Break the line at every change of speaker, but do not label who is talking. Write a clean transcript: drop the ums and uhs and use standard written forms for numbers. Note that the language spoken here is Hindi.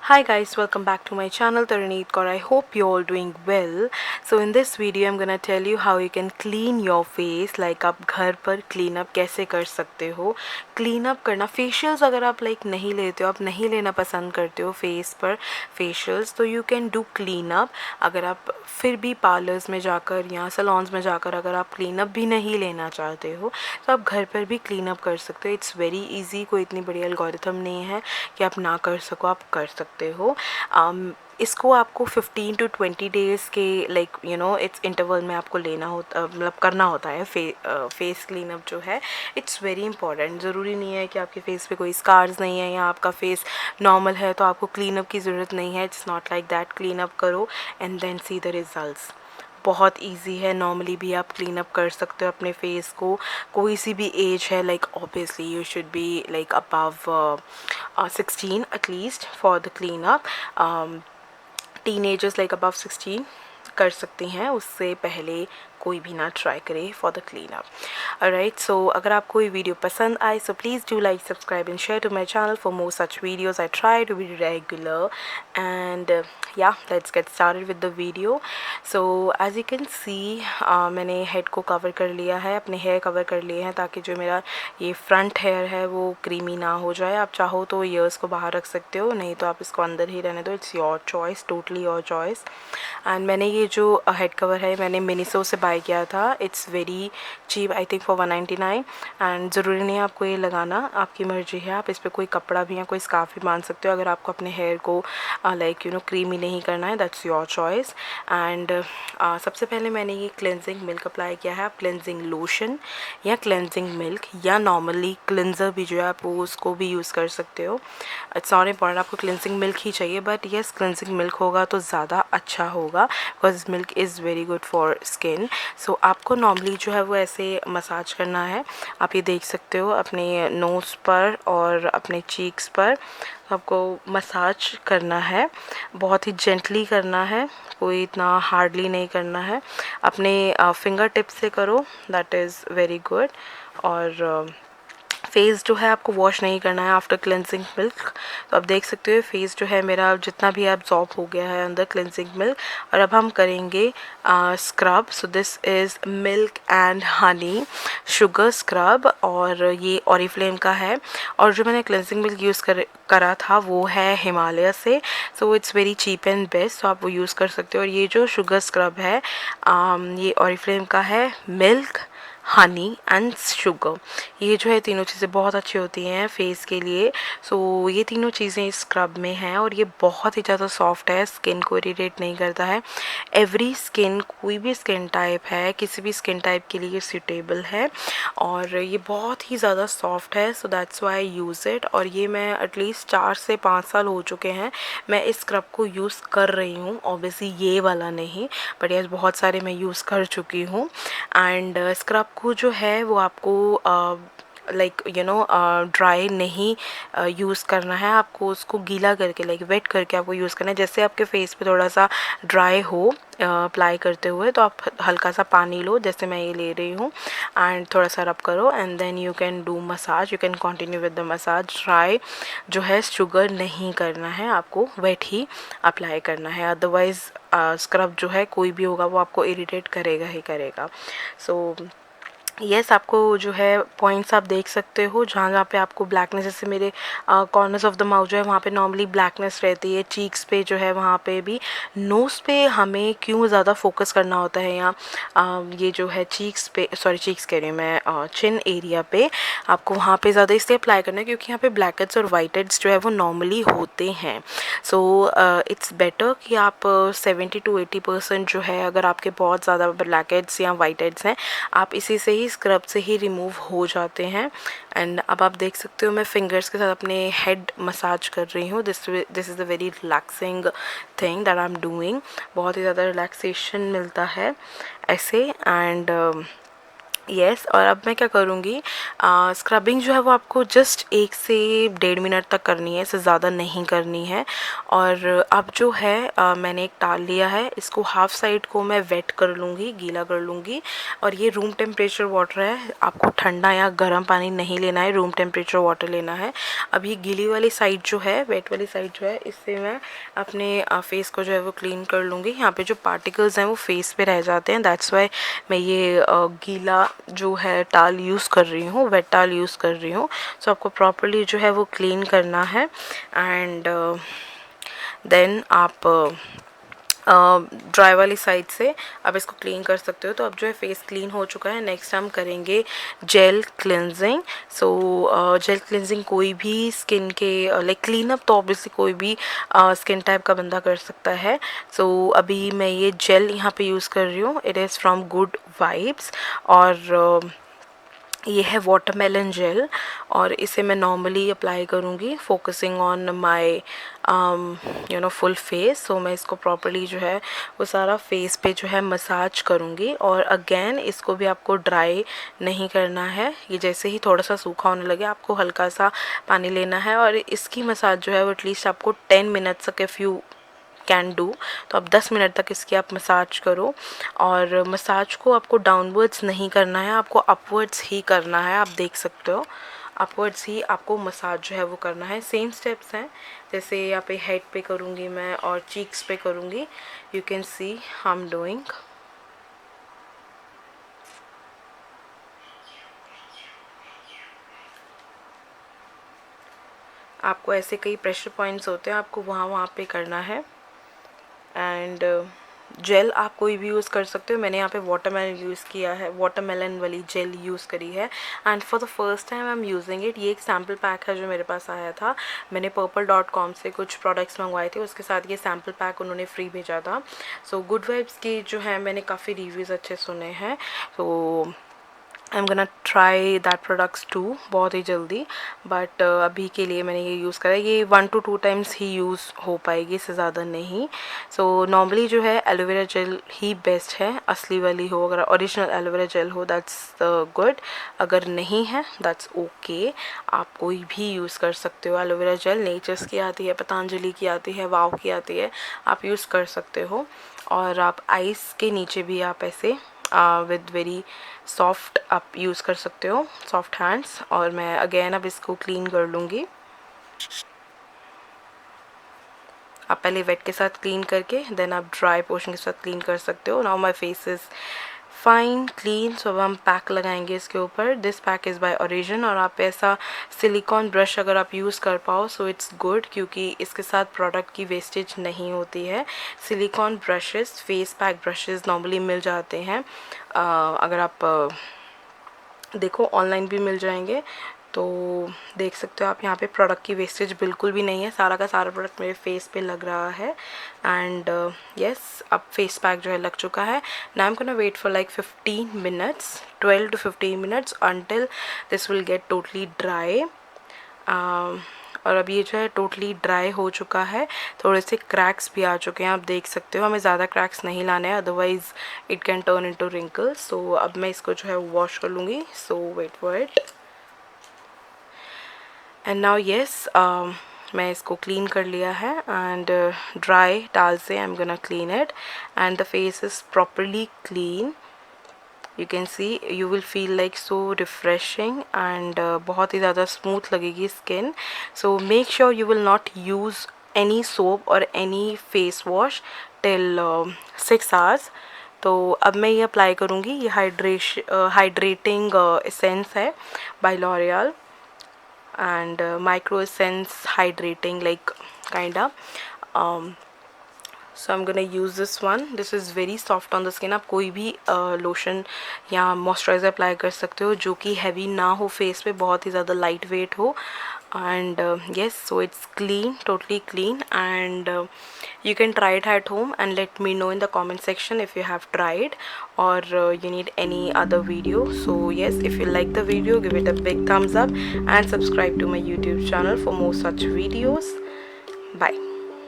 Hi guys, welcome back to my channel Taruneet Kaur. I hope you're all doing well. So in this video I'm gonna tell you how you can clean your face. Like आप घर पर clean up कैसे कर सकते हो. Clean up करना facials अगर आप like नहीं लेते हो, आप नहीं लेना पसंद करते हो face पर facials, तो you can do clean up. अगर आप फिर भी पार्लर्स में जाकर या सलॉन्स में जाकर अगर आप क्लीन अप भी नहीं लेना चाहते हो तो आप घर पर भी क्लीन अप कर सकते हो. इट्स वेरी इजी, कोई इतनी बड़ी एल्गोरिथम नहीं है कि आप ना कर सको, आप कर सकते हो. इसको आपको 15 to 20 डेज़ के लाइक इट्स इंटरवल में आपको लेना होता, मतलब करना होता है. फेस क्लीनअप जो है इट्स वेरी इंपॉर्टेंट. ज़रूरी नहीं है कि आपके फेस पे कोई स्कार्स नहीं है या आपका फेस नॉर्मल है तो आपको क्लीनअप की ज़रूरत नहीं है. It's not like that. Cleanup करो and then see the results. बहुत इजी है. नॉर्मली भी आप क्लीन अप कर सकते हो अपने फेस को. कोई सी भी एज है, like obviously you should be like above 16 at least for the clean up. Teenagers like above 16 कर सकती हैं, उससे पहले कोई भी ना ट्राई करे for the clean up. Alright, so अगर आपको ये वीडियो पसंद आए so please do like, subscribe and share to my channel for more such videos. I try to be regular and yeah let's get started with the video. So as you can see मैंने हेड को कवर कर लिया है, अपने हेयर कवर कर लिए हैं ताकि जो मेरा ये फ्रंट हेयर है वो क्रीमी ना हो जाए. आप चाहो तो ईयर्स को बाहर रख सकते हो, नहीं तो आप इसको अंदर ही रहने दो. It's your choice, totally your choice. And मैंने ये जो हेड कवर है मैंने मिनीसो से बाय किया था. It's very cheap, I think for 199. And ज़रूरी नहीं है आपको ये लगाना, आपकी मर्ज़ी है. आप इस पर कोई कपड़ा भी या कोई स्कार्फ भी बांध सकते हो अगर आपको अपने हेयर को लाइक क्रीमी नहीं करना है. That's your choice. एंड सबसे पहले मैंने ये क्लेंजिंग मिल्क अप्लाई किया है. आप क्लेंजिंग लोशन या क्लेंजिंग मिल्क या नॉर्मली क्लेंजर भी जो है आप उसको भी यूज़ कर सकते हो. इट्स नॉट इम्पॉर्टेंट आपको क्लेंजिंग मिल्क ही चाहिए, बट येस क्लेंजिंग मिल्क होगा तो ज़्यादा अच्छा होगा because milk is very good for skin. So आपको नॉर्मली जो है वो ऐसे मसाज करना है. आप ये देख सकते हो अपने नोज़ पर और अपने चीक्स पर आपको मसाज करना है. बहुत ही जेंटली करना है, कोई इतना हार्डली नहीं करना है. अपने फिंगर टिप से करो, दैट इज़ वेरी गुड. और फेस जो है आपको वॉश नहीं करना है आफ्टर क्लेंजिंग मिल्क. तो आप देख सकते हो फेस जो है मेरा जितना भी एब्जॉर्ब हो गया है अंदर क्लेंजिंग मिल्क. और अब हम करेंगे scrub. So this is milk and honey sugar scrub और ये ऑरिफ्लेम का है. और जो मैंने क्लेंजिंग मिल्क यूज़ करा था वो है हिमालय से. So it's very cheap and best, तो आप वो यूज़ कर सकते हो. और ये जो शुगर स्क्रब है ये ऑरिफ्लेम का है. मिल्क, हनी एंड शुगर, ये जो है तीनों चीज़ें बहुत अच्छी होती हैं फेस के लिए. सो ये तीनों चीज़ें इस स्क्रब में हैं और ये बहुत ही ज़्यादा सॉफ्ट है, स्किन को इरिटेट नहीं करता है. एवरी स्किन, कोई भी स्किन टाइप है, किसी भी स्किन टाइप के लिए सूटेबल है और ये बहुत ही ज़्यादा सॉफ्ट है. So that's why I use it. और ये मैं एटलीस्ट 4 से 5 साल हो चुके हैं मैं इस स्क्रब को यूज़ कर रही हूँ. ऑब्वियसली ये वाला नहीं, बट ये बहुत सारे मैं यूज़ कर चुकी हूँ. एंड स्क्रब को जो है वो आपको लाइक ड्राई नहीं यूज़ करना है. आपको उसको गीला करके लाइक वेट करके आपको यूज़ करना है. जैसे आपके फेस पे थोड़ा सा ड्राई हो अप्लाई करते हुए तो आप हल्का सा पानी लो, जैसे मैं ये ले रही हूँ, एंड थोड़ा सा रब करो and then you can do massage. You can continue with the massage. Dry जो है शुगर नहीं करना है, आपको वेट ही अप्लाई करना है. अदरवाइज़ स्क्रब जो है कोई भी होगा वो आपको इरिटेट करेगा ही करेगा. सो येस, आपको जो है पॉइंट्स आप देख सकते हो जहाँ जहाँ पे आपको ब्लैकनेस, जैसे मेरे कॉर्नर्स ऑफ द माउथ जो है वहाँ पे नॉर्मली ब्लैकनेस रहती है. चीक्स पे जो है वहाँ पे भी. नोज़ पे हमें क्यों ज़्यादा फोकस करना होता है यहाँ, ये जो है चीक्स पे, सॉरी चीक्स कह रही हूँ मैं, चिन एरिया पे आपको वहाँ पे ज़्यादा इसलिए अप्लाई करना है क्योंकि यहाँ पे ब्लैक हेड्स और वाइट हेड्स जो है वो नॉर्मली होते हैं. सो इट्स बेटर कि आप 70 to 80% जो है, अगर आपके बहुत ज़्यादा ब्लैक हेड्स या वाइट हेड्स हैं, आप इसी से ही स्क्रब से ही रिमूव हो जाते हैं. एंड अब आप देख सकते हो मैं फिंगर्स के साथ अपने हेड मसाज कर रही हूँ. This is a very relaxing thing that I am doing. बहुत ही ज़्यादा रिलैक्सेशन मिलता है ऐसे. एंड यस और अब मैं क्या करूँगी, स्क्रबिंग जो है वो आपको जस्ट 1 से 1.5 मिनट तक करनी है, इससे ज़्यादा नहीं करनी है। और अब जो है मैंने एक टाल लिया है, इसको हाफ साइड को मैं वेट कर लूँगी, गीला कर लूँगी। और ये रूम टेम्परेचर वाटर है, आपको ठंडा या गर्म पानी नहीं लेना है, रूम टेम्परेचर वाटर लेना है। अब ये गीली वाली साइड जो है, वेट वाली साइड जो है, इससे मैं अपने फेस को जो है वो क्लीन कर लूँगी। यहाँ पे जो पार्टिकल्स हैं वो फेस पे रह जाते हैं, दैट्स वाई मैं ये गीला जो है टाल यूज़ कर रही हूँ, वेट टाल यूज़ कर रही हूँ। सो आपको प्रॉपर्ली जो है वो क्लीन करना है। एंड देन आप ड्राई वाली साइड से आप इसको क्लीन कर सकते हो। तो अब जो है फेस क्लीन हो चुका है। नेक्स्ट हम करेंगे जेल क्लिनजिंग। सो जेल क्लिनजिंग कोई भी स्किन के लाइक क्लीनअप तो ऑब्वियसली कोई भी स्किन टाइप का बंदा कर सकता है। सो अभी मैं ये जेल यहाँ पे यूज़ कर रही हूँ, it is from Good Vibes. और ये है वाटरमेलन जेल और इसे मैं नॉर्मली अप्लाई करूँगी, focusing on my full face. So मैं इसको प्रॉपर्ली जो है वो सारा फेस पे जो है मसाज करूँगी। और अगेन इसको भी आपको ड्राई नहीं करना है, ये जैसे ही थोड़ा सा सूखा होने लगे आपको हल्का सा पानी लेना है। और इसकी मसाज जो है वो एटलीस्ट आपको 10 मिनट्स तक इफ़ यू कैन डू, तो आप 10 मिनट तक इसकी आप मसाज करो। और मसाज को आपको डाउनवर्ड्स नहीं करना है, आपको अपवर्ड्स ही करना है। आप देख सकते हो अपवर्ड्स ही आपको मसाज जो है वो करना है। सेम स्टेप्स हैं जैसे यहाँ पे हेड पे करूँगी मैं और चीक्स पे करूँगी। You can C I am doing. आपको ऐसे कई प्रेशर पॉइंट्स होते हैं, आपको वहाँ पे करना है। एंड जेल आप कोई भी यूज़ कर सकते हो। मैंने यहाँ पे वाटरमेलन यूज़ किया है, वाटरमेलन वाली जेल यूज़ करी है। And for the first time I am using it. ये एक सैम्पल पैक है जो मेरे पास आया था, मैंने purple.com से कुछ प्रोडक्ट्स मंगवाए थे, उसके साथ ये सैम्पल पैक उन्होंने फ्री भेजा था। सो गुड वाइब्स की जो है मैंने काफ़ी रिव्यूज़ अच्छे सुने हैं। तो I am gonna try that products too बहुत ही जल्दी। बट अभी के लिए मैंने ये यूज़ करा है, ये 1 to 2 टाइम्स ही यूज़ हो पाएगी, इससे ज़्यादा नहीं। सो नॉर्मली जो है एलोवेरा जेल ही बेस्ट है, असली वाली हो, अगर ओरिजिनल एलोवेरा जेल हो दैट्स गुड। अगर नहीं है दैट्स ओके, आप कोई भी यूज़ कर सकते हो एलोवेरा जेल। नेचर्स की आती है, पतंजलि की आती है, वाव की आती है, आप यूज़ कर सकते हो। और आप आइस के नीचे भी आप ऐसे विद वेरी सॉफ्ट आप यूज़ कर सकते हो, सॉफ्ट हैंड्स। और मैं अगेन अब इसको क्लीन कर लूँगी। आप पहले वेट के साथ क्लीन करके देन आप ड्राई पोर्शन के साथ क्लीन कर सकते हो। Now my face is fine clean. So अब हम पैक लगाएंगे इसके ऊपर। This pack is by Origin. और आप ऐसा सिलिकॉन ब्रश अगर आप यूज़ कर पाओ सो इट्स गुड, क्योंकि इसके साथ प्रोडक्ट की वेस्टेज नहीं होती है। Silicon brushes, face pack brushes normally मिल जाते हैं, अगर आप देखो ऑनलाइन भी मिल जाएंगे। तो देख सकते हो आप यहाँ पे प्रोडक्ट की वेस्टेज बिल्कुल भी नहीं है, सारा का सारा प्रोडक्ट मेरे फेस पे लग रहा है। एंड यस अब फेस पैक जो है लग चुका है। Now I am gonna wait for like 15 minutes, 12 to 15 minutes until this will get totally dry. और अब ये जो है टोटली ड्राई हो चुका है, थोड़े से क्रैक्स भी आ चुके हैं, आप देख सकते हो। हमें ज़्यादा क्रैक्स नहीं लाने हैं, otherwise it can turn into wrinkles. So अब मैं इसको जो है वॉश कर लूँगी। So wait for it. And now yes मैं इसको क्लीन कर लिया है एंड ड्राई टाल से I am gonna clean it and the face is properly clean. You can see, you will feel like so refreshing and बहुत ही ज़्यादा स्मूथ लगेगी skin. So make sure you will not use any soap और any face wash till 6 hours. तो अब मैं ये अप्लाई करूँगी। ये हाइड्रेटिंग एसेंस है by L'Oreal and micro essence hydrating like kinda. So I'm gonna use this one. This is very soft on the skin. आप कोई भी लोशन या मॉइस्चराइज़र अप्लाई कर सकते हो जो कि हैवी ना हो फेस पे, बहुत ही ज़्यादा लाइट वेट हो। and yes, so it's clean, totally clean. And you can try it at home and let me know in the comment section if you have tried or you need any other video. So yes, if you like the video, give it a big thumbs up and subscribe to my YouTube channel for more such videos. Bye.